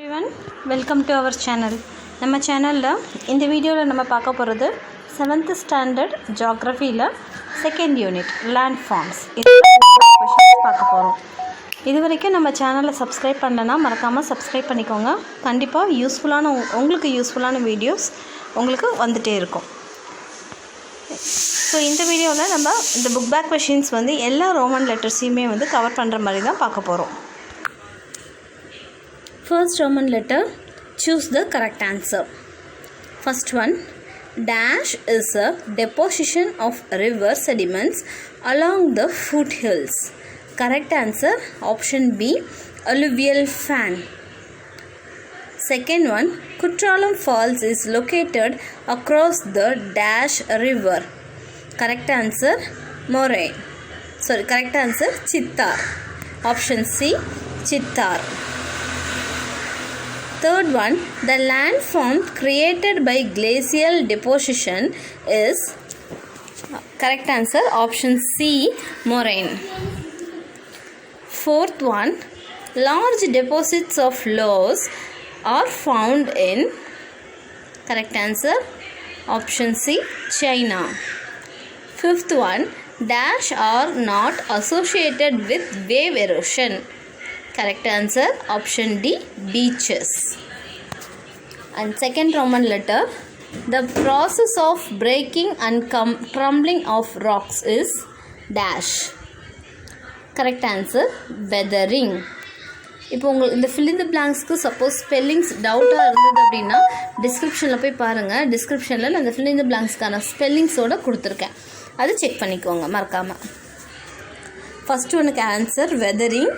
everyone, welcome to our channel. நம்ம சேனலில் இந்த வீடியோவில் நம்ம பார்க்க போகிறது 7th ஸ்டாண்டர்ட் ஜியோகிரஃபியில் second unit landforms questions பார்க்க போகிறோம். இது வரைக்கும் நம்ம சேனலை சப்ஸ்கிரைப் பண்ணலன்னா மறக்காமல் சப்ஸ்கிரைப் பண்ணிக்கோங்க. கண்டிப்பாக உங்களுக்கு யூஸ்ஃபுல்லான வீடியோஸ் உங்களுக்கு வந்துகிட்டே இருக்கும். ஸோ இந்த வீடியோவில் நம்ம இந்த புக் பேக் கொஷின்ஸ் எல்லா ரோமன் லெட்டர்ஸையுமே கவர் பண்ணுற மாதிரி தான் பார்க்க போகிறோம். First Roman letter, choose the correct answer. First one, dash is a deposition of river sediments along the foothills. Correct answer, option B, alluvial fan. Second one, Kutralam Falls is located across the dash river. Correct answer, Moraine. Correct answer, Chittar. Option C, Chittar. Third one, the landform created by glacial deposition is, correct answer, option C, moraine. Fourth one, large deposits of loess are found in, correct answer, option C, China. Fifth one, dash are not associated with wave erosion. Correct answer, option D, beaches. And second Roman letter, the process of breaking and crumbling of rocks is dash. Correct answer, weathering. இப்போ உங்களுக்கு இந்த fill in the blanksக்கு suppose spellings டவுட்டாக இருந்தது அப்படின்னா டிஸ்கிரிப்ஷனில் போய் பாருங்கள். டிஸ்கிரிப்ஷனில் நான் இந்த fill in the blanksக்கான ஸ்பெல்லிங்ஸோடு கொடுத்துருக்கேன், அது செக் பண்ணிக்கோங்க மறக்காமல். ஃபஸ்ட் ஒன்றுக்கு answer weathering.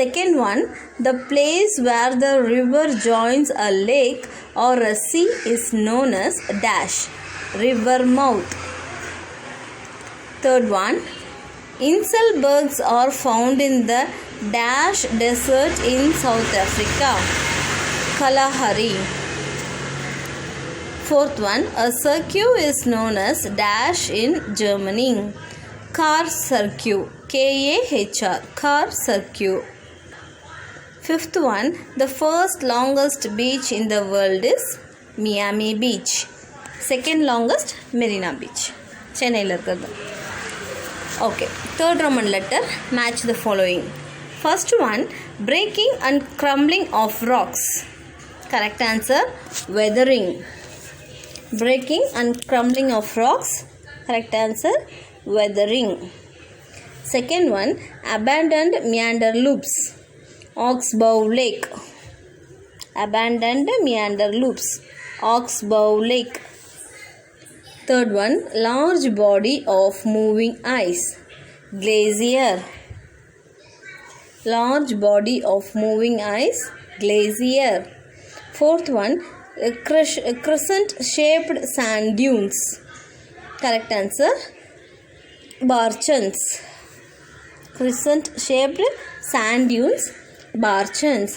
Second one, the place where the river joins a lake or a sea is known as dash, river mouth. Third one, Inselbergs are found in the dash desert in South Africa, Kalahari. Fourth one, a circuit is known as dash in Germany, Car Circuit, K-A-H-R, Car Circuit. Fifth one, the first longest beach in the world is Miami Beach. Second longest, Marina Beach. Chennaiயில் இருக்கிறது. Okay, third Roman letter, match the following. First one, breaking and crumbling of rocks. Correct answer, weathering. Breaking and crumbling of rocks. Correct answer, weathering. Second one, abandoned meander loops. Oxbow Lake. Abandoned meander loops. Oxbow Lake. Third one, large body of moving ice. Glacier. Large body of moving ice. Glacier. Fourth one, crescent shaped sand dunes. Correct answer, Barchans. Crescent shaped sand dunes, Barchans.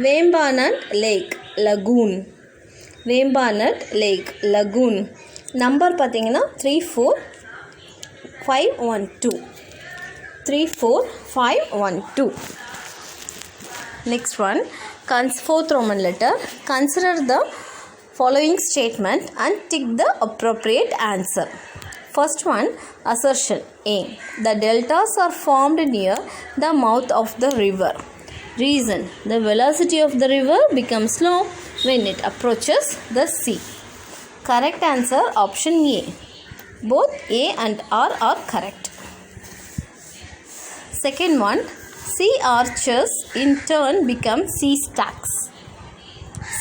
Vembanad Lake, Lagoon. Vembanad Lake, Lagoon. Number பார்த்தீங்கன்னா 34512. 34512. Next one, fourth Roman letter. Consider the following statement and tick the appropriate answer. First one, assertion A. The deltas are formed near the mouth of the river. Reason, the velocity of the river becomes slow when it approaches the sea. Correct answer, option A. Both A and R are correct. Second one, sea arches in turn become sea stacks.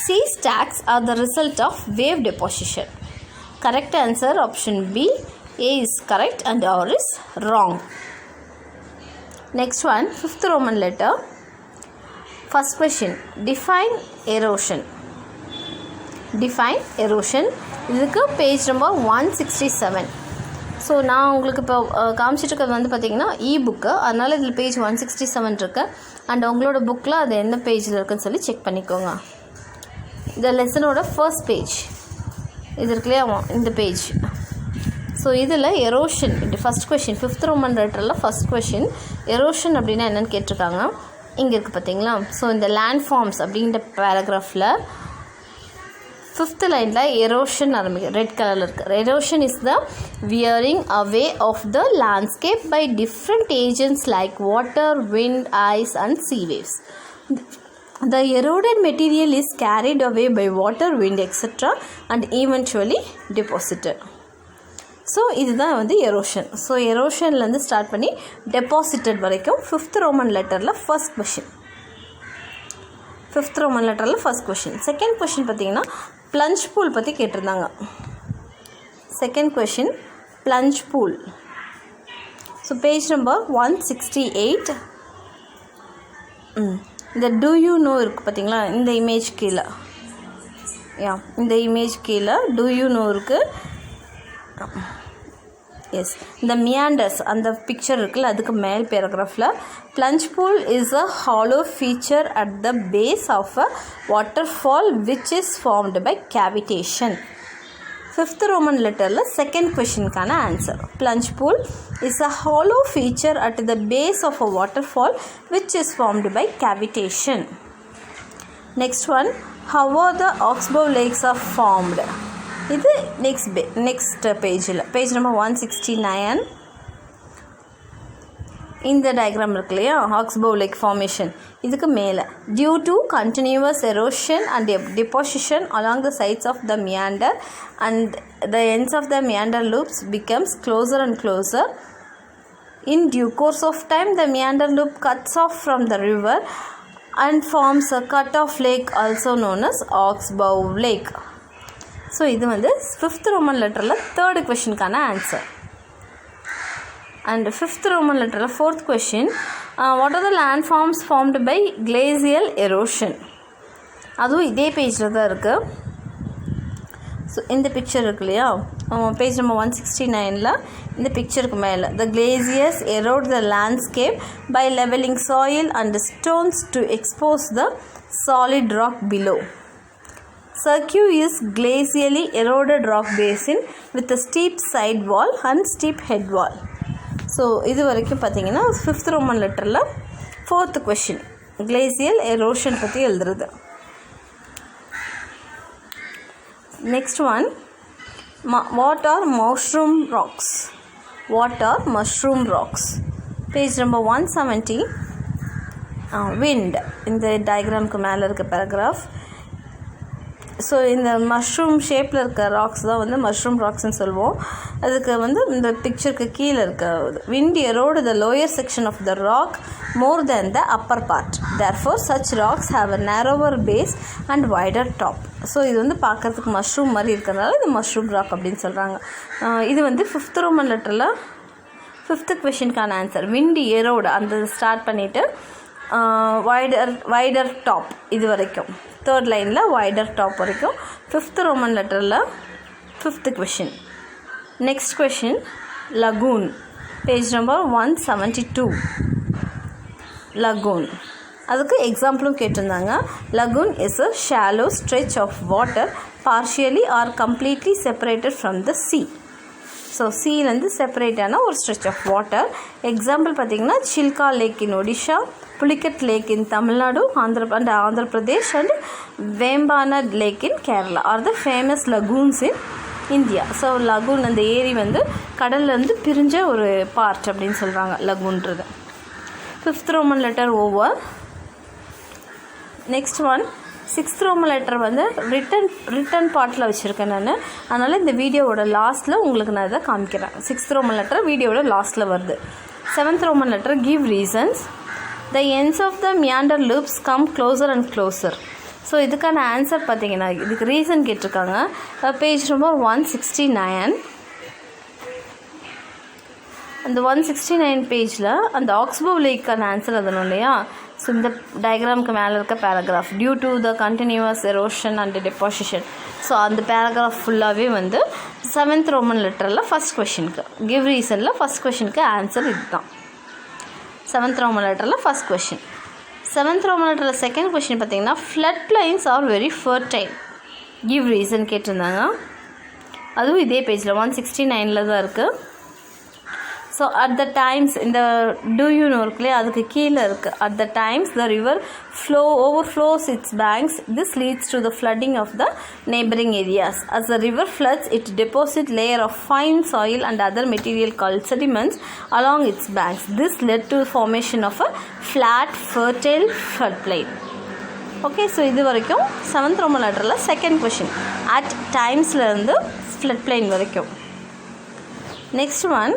Sea stacks are the result of wave deposition. Correct answer, option B. A is correct and R is wrong. Next one, fifth Roman letter. First question, define erosion. Define erosion. இதுக்கு page number 167. So நான் உங்களுக்கு இப்போ காமிச்சிட்ருக்கிறது பார்த்திங்கன்னா book, அதனால் இதில் page 167 இருக்குது. And உங்களோட புக்கில் அது எந்த பேஜில் இருக்குதுன்னு சொல்லி செக் பண்ணிக்கோங்க. இந்த லெசனோட ஃபர்ஸ்ட் பேஜ் இது இருக்கு இல்லையா, இந்த பேஜ். ஸோ இதில் erosion first question, fifth Roman லெட்டரில் ஃபஸ்ட் கொஷின் எரோஷன் அப்படின்னா என்னென்னு கேட்டிருக்காங்க. இங்கே இருக்குது பார்த்தீங்களா. ஸோ இந்த லேண்ட் ஃபார்ம்ஸ் அப்படின்ற பேராகிராஃபில் 5th லைனில் எரோஷன் ஆரம்பிக்கும். ரெட் கலரில் இருக்குது. Erosion is the wearing away of the landscape by different agents like water, wind, ice and sea waves. The eroded material is carried away by water, wind, etc. and eventually deposited. So இதுதான் வந்து erosion. So எரோஷன்லேருந்து start பண்ணி deposited வரைக்கும் 5th Roman லெட்டரில் first question. 5th Roman லெட்டரில் first question. Second question பார்த்தீங்கன்னா plunge pool பற்றி கேட்டிருந்தாங்க. Second question plunge pool. So page number 168. இந்த டூ யூ நோ இருக்குது பார்த்தீங்களா, இந்த இமேஜ் கீழே. இந்த இமேஜ் கீழே டூ யூ நோ இருக்குது. எஸ், இந்த மியாண்டர்ஸ் அந்த பிக்சர் இருக்குல்ல, அதுக்கு மேல் பேராகிராஃபில் plunge pool is a hollow feature at the base of a waterfall which is formed by cavitation. 5th Roman லெட்டரில் செகண்ட் கொஷினுக்கான answer. Plunge pool is a hollow feature at the base of a waterfall which is formed by cavitation. Next one, how are the oxbow lakes are formed. இது next பேஜில் page number 169. இந்த diagram இருக்கு இல்லையா, Expo lakh formation, இதுக்கு மேலே due to continuous erosion and deposition along the sides of the meander and the ends of the meander loops becomes closer and closer. In due course of time, the meander loop cuts off from the river and forms a cut-off lake also known as Oxbow Lake. So இது வந்து 5th Roman லெட்டரில் third கொஷினுக்கான answer. And 5th Roman லெட்டரில் fourth question, what are the landforms formed by glacial erosion. அதுவும் இதே பேஜில் தான் இருக்குது. ஸோ இந்த பிக்சர் இருக்கு இல்லையா, பேஜ் நம்பர் 169ல் இந்த பிக்சருக்கு மேலே the glaciers erode the landscape by levelling soil and stones to expose the solid rock below. Cirque is glacially eroded rock basin with a steep side wall and steep head wall. So இது வரைக்கும் பார்த்தீங்கன்னா 5th Roman லெட்டரில் 4th question glacial erosion பற்றி எழுதுறது. Next one, what are mushroom rocks. What are mushroom rocks. Page number 170. Wind இந்த டயக்ராமுக்கு மேலே இருக்க பேராகிராஃப். ஸோ இந்த மஷ்ரூம் ஷேப்பில் இருக்க ராக்ஸ் தான் வந்து மஷ்ரூம் ராக்ஸ்ன்னு சொல்லுவோம். அதுக்கு வந்து இந்த பிக்சருக்கு கீழே இருக்க wind erode the lower section of the rock more than the upper part. Therefore, such rocks have a narrower base and wider top. So இது வந்து பார்க்குறதுக்கு மஷ்ரூம் மாதிரி இருக்கிறதுனால இது மஷ்ரூம் ராக் அப்படின்னு சொல்கிறாங்க. இது வந்து 5th ரோமன் லெட்டரில் 5th கொஷினுக்கான ஆன்சர். wind erode அந்த ஸ்டார்ட் பண்ணிவிட்டு வைடர் டாப் இது வரைக்கும், தேர்ட் லைனில் வைடர் டாப் வரைக்கும் 5th ரோமன் லெட்டரில் 5th question. Next question lagoon. Page number 172. Lagoon அதுக்கு எக்ஸாம்பிளும் கேட்டிருந்தாங்க. Lagoon is a shallow stretch of water partially or completely separated from the sea. So சீலேருந்து செப்பரேட்டான ஒரு ஸ்ட்ரெச் ஆஃப் வாட்டர். எக்ஸாம்பிள் பார்த்திங்கன்னா Chilka lake in Odisha, Pulicat lake in Tamil Nadu, Andhra Pradesh and Vembanad lake in Kerala are the famous lagoons in India. So lagoon அந்த ஏரி வந்து கடல்லேருந்து பிரிஞ்ச ஒரு பார்ட் அப்படின்னு சொல்கிறாங்க லகூன்றது. 5th Roman letter over. Next one 6th Roman letter வந்து ரிட்டன் பார்ட்டில் வச்சுருக்கேன் நான். அதனால் இந்த வீடியோவோட லாஸ்ட்டில் உங்களுக்கு நான் இதை காமிக்கிறேன். 6th ரோமன் லெட்டர் வீடியோவோட லாஸ்ட்டில் வருது. 7th roman letter give reasons. The ends of the meander loops come closer and closer. So இதுக்கான ஆன்சர் பார்த்தீங்கன்னா இதுக்கு ரீசன் கேட்டிருக்காங்க. Page number 169. அந்த 169 பேஜில் அந்த ஆக்ஸ்போ லேக்கான ஆன்சர் அதனும் இல்லையா. ஸோ இந்த டயக்ராமுக்கு மேலே இருக்க paragraph due to the continuous erosion and deposition. So அந்த பேராகிராஃப் ஃபுல்லாகவே வந்து 7th ரோமன் லெட்டரில் ஃபஸ்ட் கொஷினுக்கு கிவ் ரீசனில் ஃபஸ்ட் கொஷினுக்கு ஆன்சர் இதுதான். 7th ரோமன் லெட்டரில் ஃபஸ்ட் கொஷின். 7th ரோமன் லெட்டரில் செகண்ட் கொஷின் பார்த்தீங்கன்னா flood plains are very fertile. Give reason கேட்டிருந்தாங்க. அதுவும் இதே பேஜில் 169 தான் இருக்குது. ஸோ அட் த டைம்ஸ் இந்த டூ யூ நோ இருக்குல்லையே அதுக்கு கீழே இருக்குது. At the times the river overflows its banks. This leads to the flooding of the neighboring areas. As the river floods, it deposits layer of fine soil and other material called sediments along its banks. This led to the formation of a flat, fertile floodplain. Okay, so இது வரைக்கும் 7th Roman லெட்டரில் second question at டைம்ஸ்லேருந்து floodplain வரைக்கும். Next one,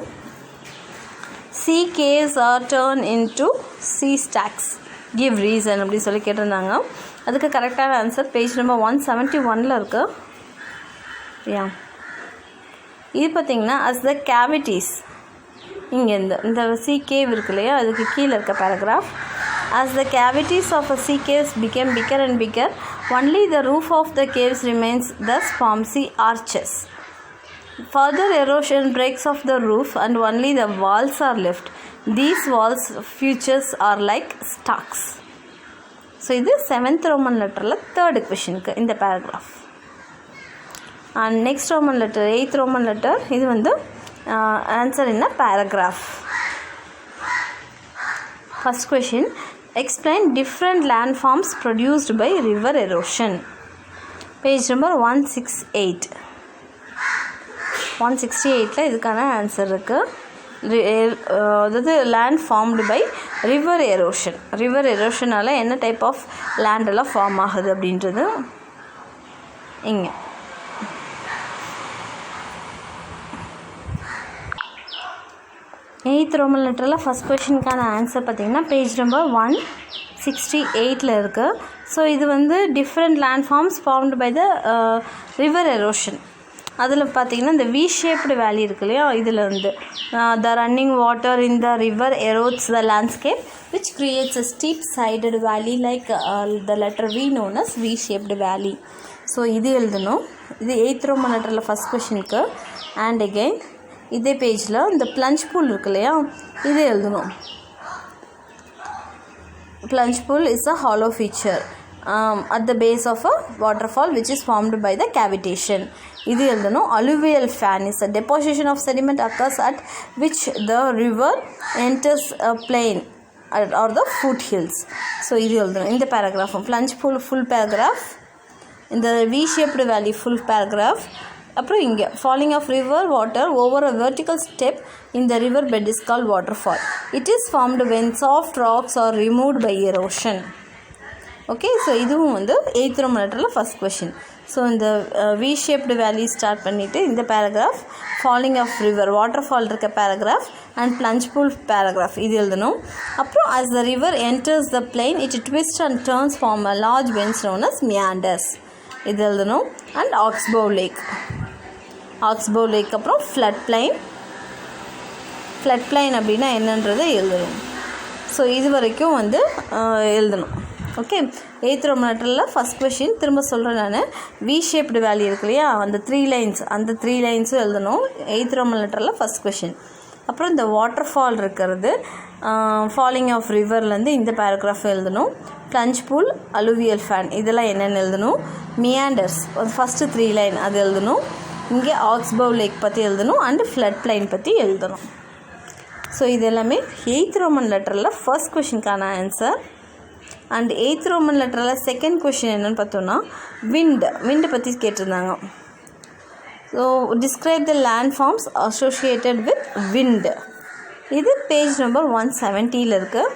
sea caves are turned into sea stacks. Give reason அப்படின்னு சொல்லி கேட்டிருந்தாங்க. அதுக்கு கரெக்டான ஆன்சர் பேஜ் நம்பர் 171 இருக்குது. இது பார்த்திங்கன்னா as the cavities, இங்கே இந்த sea cave இருக்கு இல்லையா அதுக்கு கீழே இருக்க paragraph. As the cavities of a sea caves became bigger and bigger, only the roof of the caves remains, thus form sea arches. Further erosion breaks off the roof and only the walls are left. These walls features are like stacks. So இது 7th Roman letterல third questionக்கு இந்த paragraph. And next Roman letter 8th Roman letter இது வந்து answer in a paragraph. First question, explain different landforms produced by river erosion. Page number 168. 168ல இதுக்கான answer இருக்குது. அதாவது land formed by river erosion. River எரோஷனால் என்ன type of லேண்டெல்லாம் form ஆகுது அப்படின்றது இங்கே. எயித் ரோமன் லெட்டரில் ஃபஸ்ட் கொஷினுக்கான ஆன்சர் பார்த்திங்கன்னா பேஜ் நம்பர் 168ல் இருக்குது. ஸோ இது வந்து different landforms formed by the river erosion. அதில் பார்த்திங்கன்னா இந்த வி ஷேப்டு வேலி இருக்கு இல்லையா இதில் வந்து the running water in the river erodes the landscape which creates a steep sided valley like the letter V known as V shaped valley. So இது எழுதணும். இது 8th Roman லெட்டரில் ஃபஸ்ட் கொஷினுக்கு. அண்ட் அகெயின் இதே பேஜில் இந்த பிளஞ்ச் பூல் இருக்கு இல்லையா இது எழுதணும். Plunge pool is a hollow feature at the base of a waterfall which is formed by the cavitation. இது எழுதணும். alluvial fan is a deposition of sediment occurs at which the river enters a plain or the foothills. So இது எழுதணும் இந்த paragraph. plunge pool full paragraph, இந்த v shaped valley full paragraph. அப்புறம் இங்கே falling of river water over a vertical step in the river bed is called waterfall. It is formed when soft rocks are removed by erosion. Okay, so இதுவும் வந்து 8th Roman லெட்டரில் first question. So இந்த V shaped valley start பண்ணிவிட்டு இந்த paragraph falling of river waterfall இருக்க paragraph and plunge pool paragraph இது எழுதணும். அப்புறம் as the river enters the plain it twists and turns from a large bends known as meanders இது எழுதணும். And Expo lakh அப்புறம் flood plain அப்படின்னா என்னன்றதை எழுதணும். ஸோ இது வரைக்கும் வந்து எழுதணும். ஓகே, 8th Roman லெட்டரில் ஃபஸ்ட் கொஷின் திரும்ப சொல்கிறேன் நான். வி ஷேப்டு வேலி இருக்கு இல்லையா அந்த 3 லைன்ஸ் அந்த 3 லைன்ஸும் எழுதணும் 8th Roman லெட்டரில் ஃபஸ்ட் கொஷின். அப்புறம் இந்த வாட்டர் ஃபால் இருக்கிறது ஃபாலிங் ஆஃப் ரிவர்லேருந்து இந்த பேராகிராஃப் எழுதணும். பிளஞ்ச் பூல் அலுவியல் ஃபேன் இதெல்லாம் என்னென்னு எழுதணும். மியாண்டர்ஸ் ஃபஸ்ட்டு 3 லைன் அது எழுதணும். இங்கே ஆக்ஸ்போ லேக் பற்றி எழுதணும். அண்டு ஃப்ளட் பிளைன் பற்றி எழுதணும். ஸோ இது எல்லாமே 8th Roman லெட்டரில் ஃபர்ஸ்ட் கொஷினுக்கான ஆன்சர். அண்ட் 8th Roman லெட்டரில் செகண்ட் கொஷின் என்னென்னு பார்த்தோன்னா விண்டு பற்றி கேட்டிருந்தாங்க. So describe the landforms associated with wind. இது பேஜ் நம்பர் 170 இருக்குது.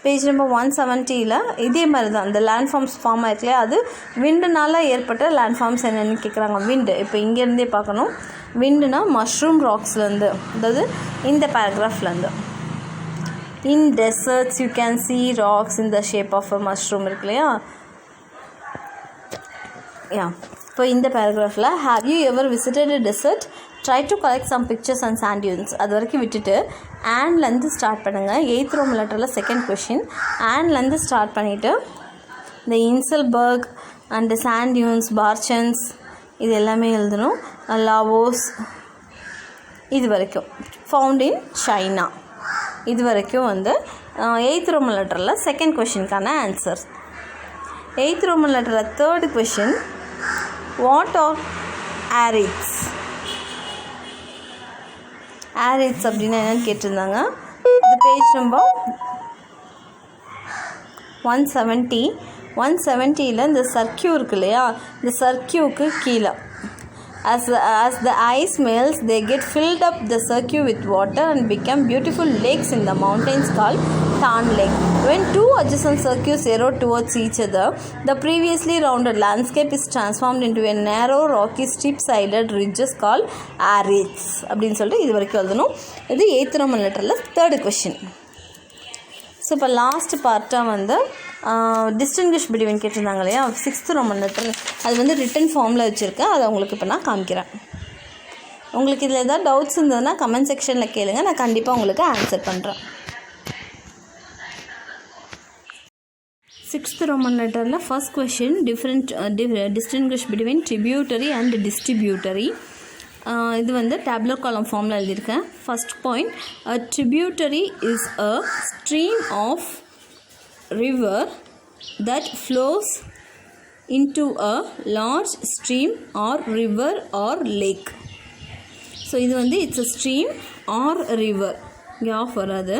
பேஜ் நம்பர் 170 இதே மாதிரி தான் இந்த லேண்ட் ஃபார்ம்ஸ் ஃபார்ம் ஆகிருக்கலையே அது விண்டுனால் ஏற்பட்ட லேண்ட் ஃபார்ம்ஸ் என்னென்னு கேட்குறாங்க. விண்டு இப்போ இங்கேருந்தே பார்க்கணும். விண்டுனா மஷ்ரூம் ராக்ஸ்லேருந்து, அதாவது இந்த பேராகிராஃப்லேருந்து. In deserts you can see rocks in the shape of a mushroom இருக்கு இல்லையா. இப்போ இந்த பேராகிராஃபில் have you ever visited a desert? Try to collect some pictures and sand dunes. அது வரைக்கும் விட்டுட்டு ஆன்லேருந்து ஸ்டார்ட் பண்ணுங்கள். 8th Roman லெட்டரில் செகண்ட் கொஷின் ஆன்லேருந்து ஸ்டார்ட் பண்ணிவிட்டு இந்த இன்சல்பர்க் அண்ட் சாண்ட் டியூன்ஸ் பார்ச்சன்ஸ் இது எல்லாமே எழுதணும். லாவோஸ் இது வரைக்கும் ஃபவுண்ட் இன் சைனா இது வரைக்கும் வந்து 8th Roman லெட்டரில் செகண்ட் கொஷினுக்கான ஆன்சர். 8th Roman லெட்டரில் தேர்டு கொஷின் வாட் ஆர் ஆரிட்ஸ். ஆரிட்ஸ் அப்படின்னா என்னென்னு கேட்டிருந்தாங்க. இது பேஜ் நம்பர் 170ல் இந்த சர்க்கியூ இருக்கு இல்லையா, இந்த சர்க்கியூக்கு கீழே as the ice melts, they get filled up the circuit with water and become beautiful lakes in the mountains called Tarn Lake. When two adjacent circuits erode towards each other, the previously rounded landscape is transformed into a narrow, rocky, steep-sided ridges called arids. அப்படின்னு சொல்லிட்டு இது வரைக்கும் எழுதணும். இது 8th Roman letterல 3rd question. So இப்போ last பார்ட்டாக வந்து distinguish between கேட்டிருந்தாங்க இல்லையா, 6th Roman லெட்டர். அது வந்து ரிட்டன் ஃபார்மில் வச்சுருக்கேன். அதை உங்களுக்கு இப்போ நான் காமிக்கிறேன். உங்களுக்கு இதில் ஏதாவது டவுட்ஸ் இருந்ததுன்னா கமெண்ட் செக்ஷனில் கேளுங்க, நான் கண்டிப்பாக உங்களுக்கு ஆன்சர் பண்ணுறேன். 6th Roman லெட்டரில் first question distinguish between tributary and distributary. இது வந்து டேப்லர் காலம் ஃபார்மில் எழுதியிருக்கேன். First point, a tributary is a stream of river that flows into a large stream or river or lake. So இது வந்து it's a stream or river, இங்கே of வராது.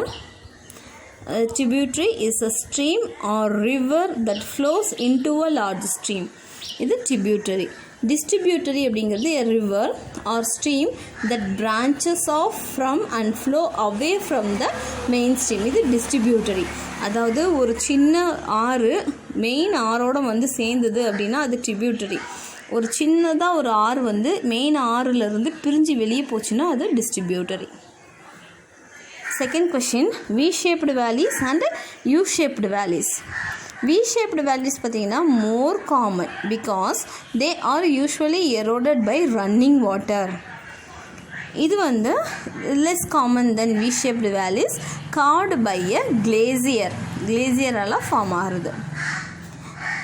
Tributary is a stream or river that flows into a large stream. இது tributary. Distributary அப்படிங்கிறது a river or stream that branches off from and flow away from the main stream. இது distributary. அதாவது ஒரு சின்ன ஆறு main ஆறோட வந்து சேர்ந்தது அப்படின்னா அது tributary. ஒரு சின்னதாக ஒரு ஆறு வந்து மெயின் ஆறுலேருந்து பிரிஞ்சு வெளியே போச்சுன்னா அது distributary. Second question, V-shaped valleys and U-shaped valleys. V-shaped valleys பார்த்தீங்கன்னா more common because they are usually eroded by running water. இது வந்து less common than V-shaped valleys carved by a glacier form ஆகுது.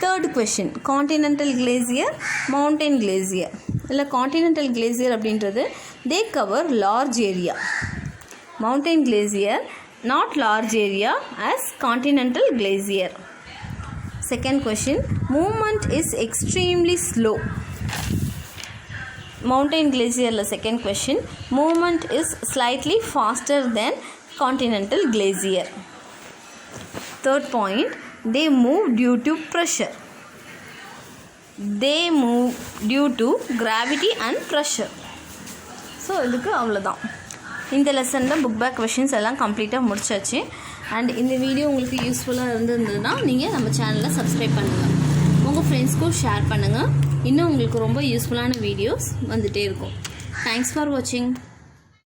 Third question, continental glacier, mountain glacier. இல்லை continental glacier அப்படின்றது they cover large area. Mountain glacier not large area as continental glacier. Second question, movement is extremely slow. Mountain glacier la second question, movement is slightly faster than continental glacier. Third point, they move due to pressure. They move due to gravity and pressure. So இதுக்கு அவ்வளோதான். இந்த லெசனில் book back questions எல்லாம் கம்ப்ளீட்டாக முடிச்சாச்சு. And இந்த video உங்களுக்கு யூஸ்ஃபுல்லாக இருந்ததுன்னா நீங்கள் நம்ம சேனலை சப்ஸ்கிரைப் பண்ணுங்கள், உங்கள் ஃப்ரெண்ட்ஸ்க்கும் ஷேர் பண்ணுங்கள். இன்னும் உங்களுக்கு ரொம்ப யூஸ்ஃபுல்லான வீடியோஸ் வந்துகிட்டே இருக்கும். தேங்க்ஸ் ஃபார் வாட்சிங்.